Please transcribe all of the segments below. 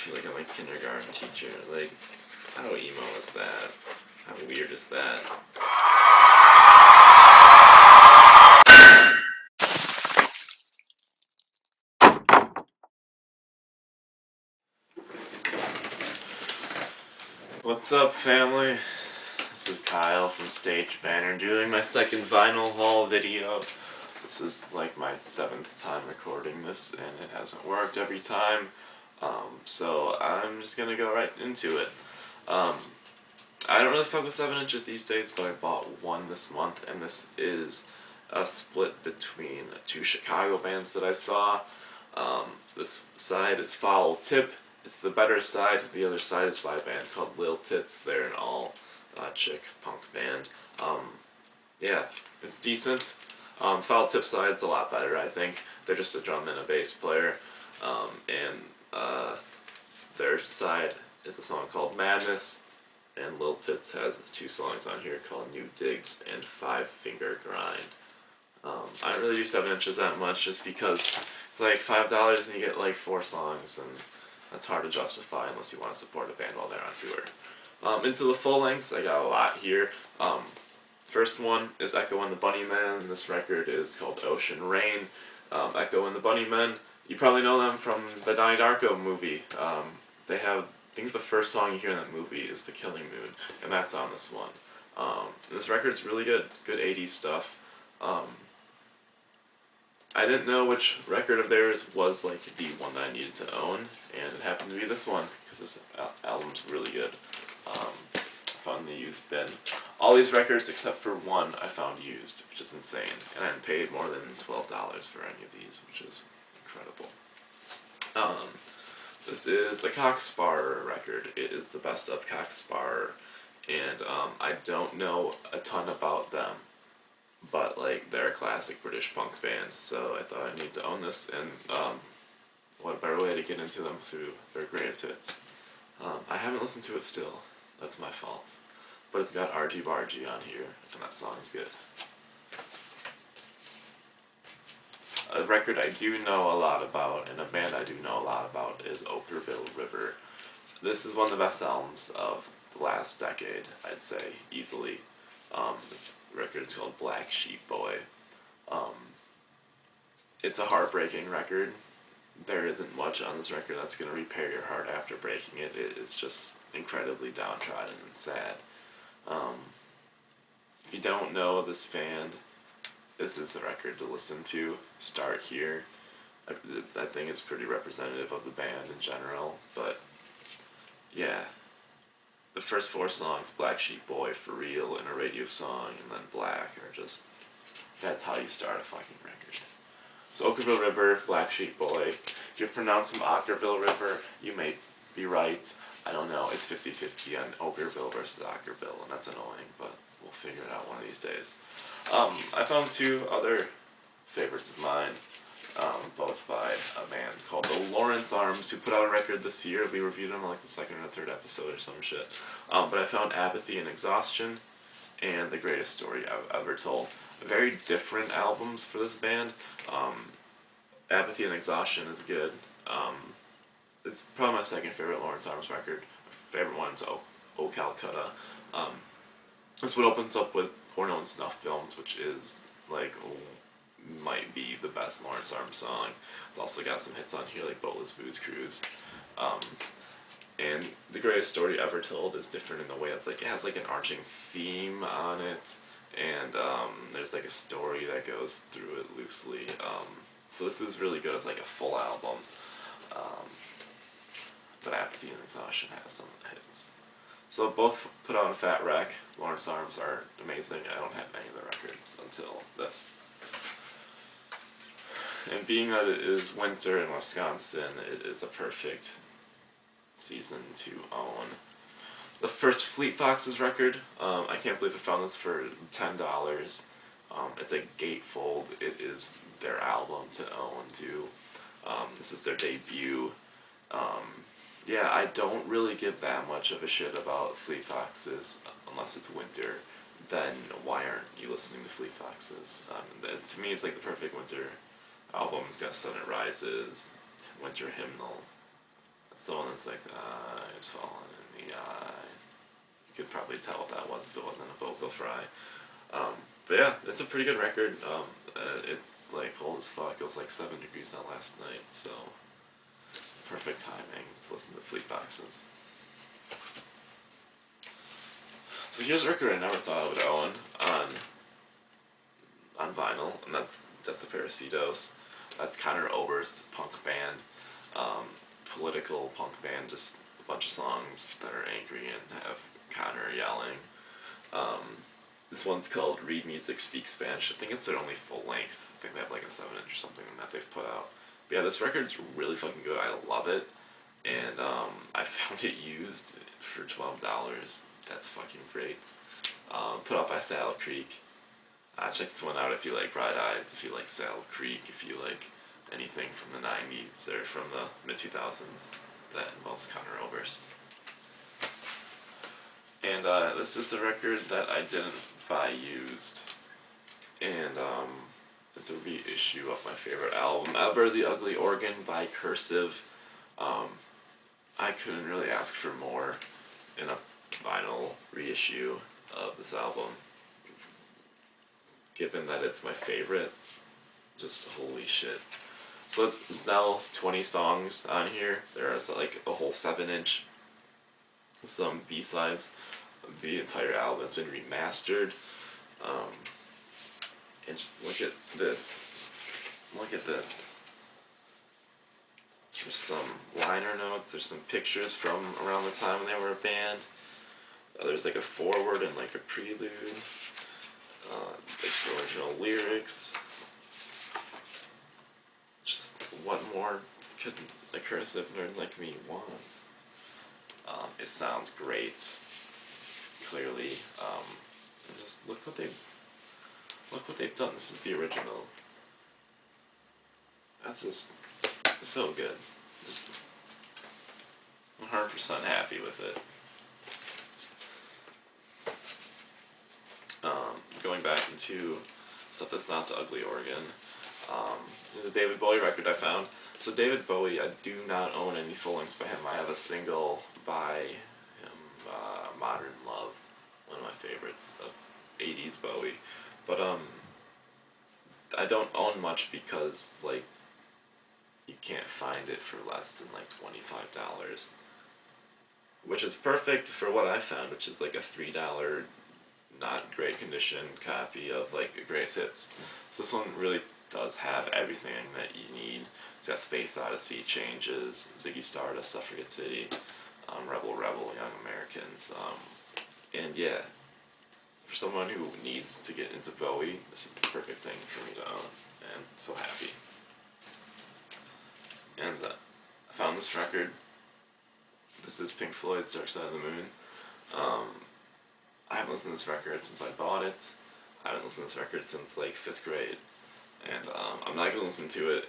feel like I'm a kindergarten teacher. Like, how emo is that? How weird is that? What's up, family? This is Kyle from Stage Banter doing my second vinyl haul video. This is like my 7th time recording this, and it hasn't worked every time. So I'm just gonna go right into it. I don't really fuck with 7 inches these days, but I bought one this month, and this is a split between 2 Chicago bands that I saw. This side is Foul Tip. It's the better side. The other side is by a band called Lil Tits. They're an all chick punk band. Yeah, it's decent. Foul Tip side's a lot better, I think. They're just a drum and a bass player. And their side is a song called Madness. And Lil Tits has 2 songs on here called New Digs and 5 Finger Grind. I don't really do 7 inches that much just because it's like $5 and you get like 4 songs, and that's hard to justify unless you want to support a band while they're on tour. Into the full lengths, I got a lot here. First one is Echo and the Bunnymen. This record is called Ocean Rain. Echo and the Bunnymen, you probably know them from the Donnie Darko movie. They have, I think the first song you hear in that movie is The Killing Moon, and that's on this one. This record's really good 80s stuff. I didn't know which record of theirs was like the one that I needed to own, and it happened to be this one, because this album's really good. I found the used bin. All these records except for one I found used, which is insane, and I paid more than $12 for any of these, which is incredible. This is the Cocksparer record. It is the best of Cocksparer, and I don't know a ton about them, but like they're a classic British punk band, so I thought I needed to own this, and what a better way to get into them through their greatest hits. I haven't listened to it still, that's my fault, but it's got Argy Bargy on here, and that song's good. A record I do know a lot about, and a band I do know a lot about, is Okkervil River. This is one of the best albums of the last decade, I'd say, easily. This record is called Black Sheep Boy. It's a heartbreaking record. There isn't much on this record that's going to repair your heart after breaking it. It is just incredibly downtrodden and sad. If you don't know this band, this is the record to listen to. Start here. I think it's pretty representative of the band in general, but yeah. The first 4 songs, Black Sheep Boy, For Real, and a radio song, and then Black, are just, that's how you start a fucking record. So Okkervil River, Black Sheep Boy. If you pronounce them Ockerville River, you may be right. I don't know, it's 50-50 on Okkervil versus Ockerville, and that's annoying, but we'll figure it out one of these days. I found 2 other favorites of mine, both by a band called the Lawrence Arms, who put out a record this year. We reviewed them on like the 2nd or 3rd episode or some shit. But I found Apathy and Exhaustion and The Greatest Story I've Ever Told. Very different albums for this band. Apathy and Exhaustion is good. It's probably my 2nd favorite Lawrence Arms record. My favorite one's O Calcutta. This one opens up with Porno and Snuff Films, which is like might be the best Lawrence Arms song. It's also got some hits on here like Boatloose Booze Cruise. And The Greatest Story Ever Told is different in the way it's like it has like an arching theme on it, and there's like a story that goes through it loosely. So this is really good as like a full album. But Apathy and Exhaustion has some hits. So both put out on Fat Wreck. Lawrence Arms are amazing. I don't have any of the records until this. And being that it is winter in Wisconsin, it is a perfect season to own. The first Fleet Foxes record, I can't believe I found this for $10. It's a gatefold. It is their album to own too. This is their debut. Yeah, I don't really give that much of a shit about Fleet Foxes unless it's winter. Then why aren't you listening to Fleet Foxes? To me, it's like the perfect winter album. It's got Sun It Rises, Winter Hymnal. So one that's like, it's falling in the eye. You could probably tell what that was if it wasn't a vocal fry. But yeah, it's a pretty good record. It's like cold as fuck. It was like 7 degrees that last night, so perfect timing to listen to Fleet Foxes. So here's a record I never thought I would own on vinyl, and that's Desaparecidos. That's Conor Oberst's punk band, political punk band, just a bunch of songs that are angry and have Conor yelling. This one's called Read Music, Speak Spanish. I think it's their only full length. I think they have like a 7-inch or something that they've put out. But yeah, this record's really fucking good. I love it. And I found it used for $12. That's fucking great. Put out by Saddle Creek. Check this one out if you like Bright Eyes, if you like Saddle Creek, if you like anything from the 90s or from the mid-2000s that involves Conor Oberst. And this is the record that I didn't buy used. And it's a reissue of my favorite album ever, The Ugly Organ by Cursive. I couldn't really ask for more in a vinyl reissue of this album. Given that it's my favorite, just holy shit. So it's now 20 songs on here. There's like a whole 7-inch, some B-sides. The entire album has been remastered. And just look at this. Look at this. There's some liner notes. There's some pictures from around the time when they were a band. There's like a foreword and like a prelude. There's original lyrics. Just what more could a cursive nerd like me want? It sounds great. Clearly, and just look what they've done. This is the original. That's just so good. Just 100% happy with it. Going back into stuff that's not the Ugly Organ. There's a David Bowie record I found. So David Bowie, I do not own any full lengths by him. I have a single by him, Modern Love, one of my favorites of 80s Bowie. But I don't own much because like you can't find it for less than like $25. Which is perfect for what I found, which is like a $3 not great condition copy of like Greatest Hits. So this one really does have everything that you need. It's got Space Odyssey, Changes, Ziggy Stardust, Suffragette City, Rebel Rebel, Young Americans, and yeah, for someone who needs to get into Bowie, this is the perfect thing for me to own, and I'm so happy. And I found this record. This is Pink Floyd's Dark Side of the Moon. I haven't listened to this record since I bought it. I haven't listened to this record since like 5th grade. And I'm not going to listen to it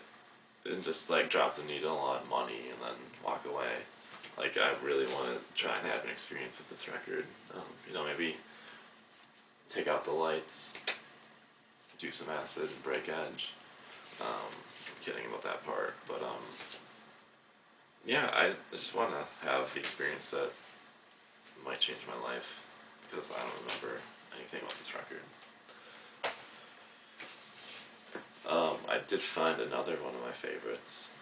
and just like drop the needle on money and then walk away. Like I really want to try and have an experience with this record. Maybe take out the lights, do some acid, and break edge. I'm kidding about that part, but yeah, I just want to have the experience that might change my life, because I don't remember anything about this record. I did find another one of my favorites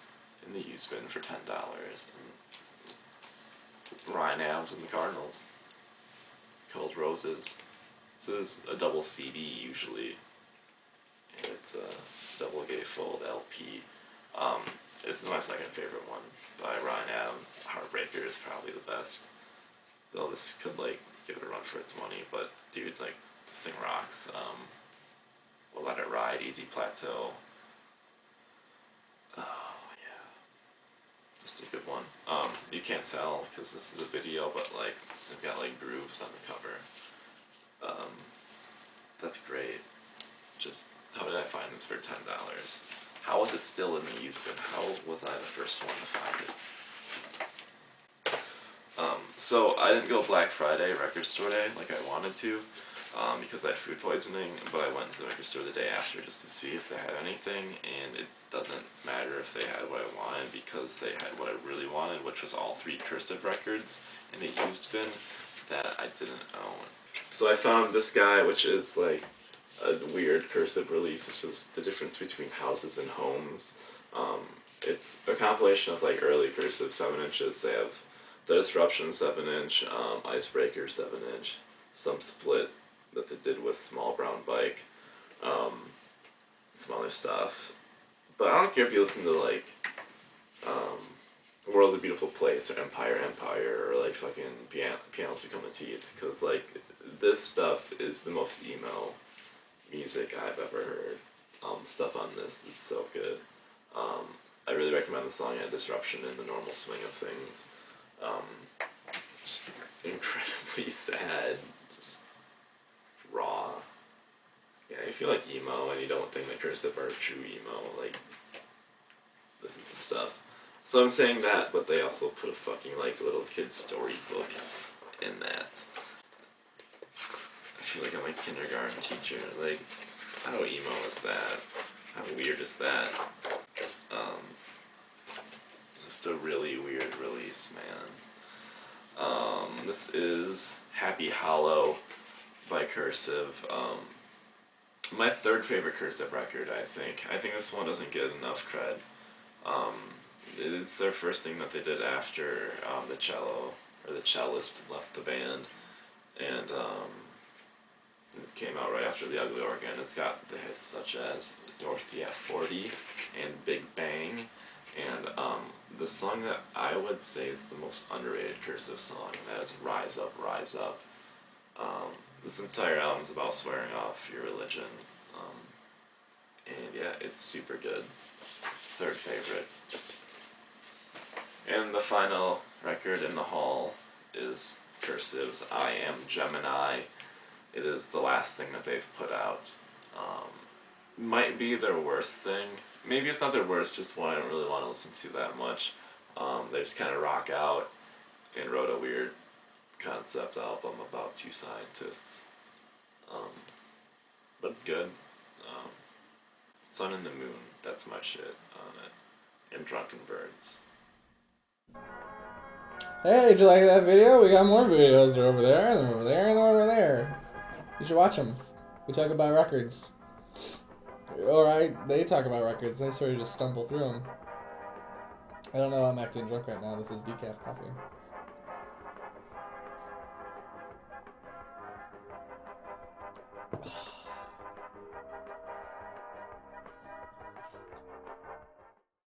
in the used bin for $10. Ryan Adams and the Cardinals. Cold Roses. This is a double CD usually. And it's a double gatefold LP. This is my second favorite one by Ryan Adams. Heartbreaker is probably the best. Though this could like give it a run for its money, but dude, like this thing rocks. We'll Let It Ride, Easy Plateau. Oh yeah, just a good one. You can't tell because this is a video, but like they've got like grooves on the cover. That's great. Just how did I find this for $10? How was it still in the used bin? How was I the first one to find it? So I didn't go Black Friday record store day like I wanted to. because I had food poisoning, but I went to the record store the day after just to see if they had anything, and it doesn't matter if they had what I wanted because they had what I really wanted, which was all 3 cursive records in a used bin that I didn't own. So I found this guy, which is like a weird cursive release. This is the difference between houses and homes. It's a compilation of like early cursive 7 inches. They have the Disruption 7 inch, Icebreaker 7 inch, some split that they did with Small Brown Bike, some other stuff. But I don't care if you listen to like The World's a Beautiful Place or Empire or like fucking Pianos Become the Teeth, because like this stuff is the most emo music I've ever heard. Stuff on this is so good. I really recommend the song Disruption in the normal swing of things. Just incredibly sad, just raw. Yeah, if you like emo and you don't think that cursive are true emo, like, this is the stuff. So I'm saying that, but they also put a fucking, like, little kid's storybook in that. I feel like I'm a kindergarten teacher. Like, how emo is that? How weird is that? Just a really weird release, man. This is Happy Hollow by Cursive. My 3rd favorite Cursive record, I think. I think this one doesn't get enough cred. It's their first thing that they did after the cellist left the band, and it came out right after The Ugly Organ. It's got the hits such as Dorothy at 40 and Big Bang, and the song that I would say is the most underrated Cursive song, and that is Rise Up, Rise Up. This entire album's about swearing off your religion, and yeah, it's super good. 3rd favorite. And the final record in the haul is Cursive's I Am Gemini. It is the last thing that they've put out. Might be their worst thing. Maybe it's not their worst, just one I don't really want to listen to that much. They just kind of rock out and wrote a weird concept album about 2 scientists. But it's good. Sun and the Moon, that's my shit on it. And Drunken Birds. Hey, did you like that video? We got more videos. They're over there, and they're over there, and they're over there. You should watch them. We talk about records. Alright, they talk about records. I sort of just stumble through them. I don't know, I'm acting drunk right now. This is decaf coffee.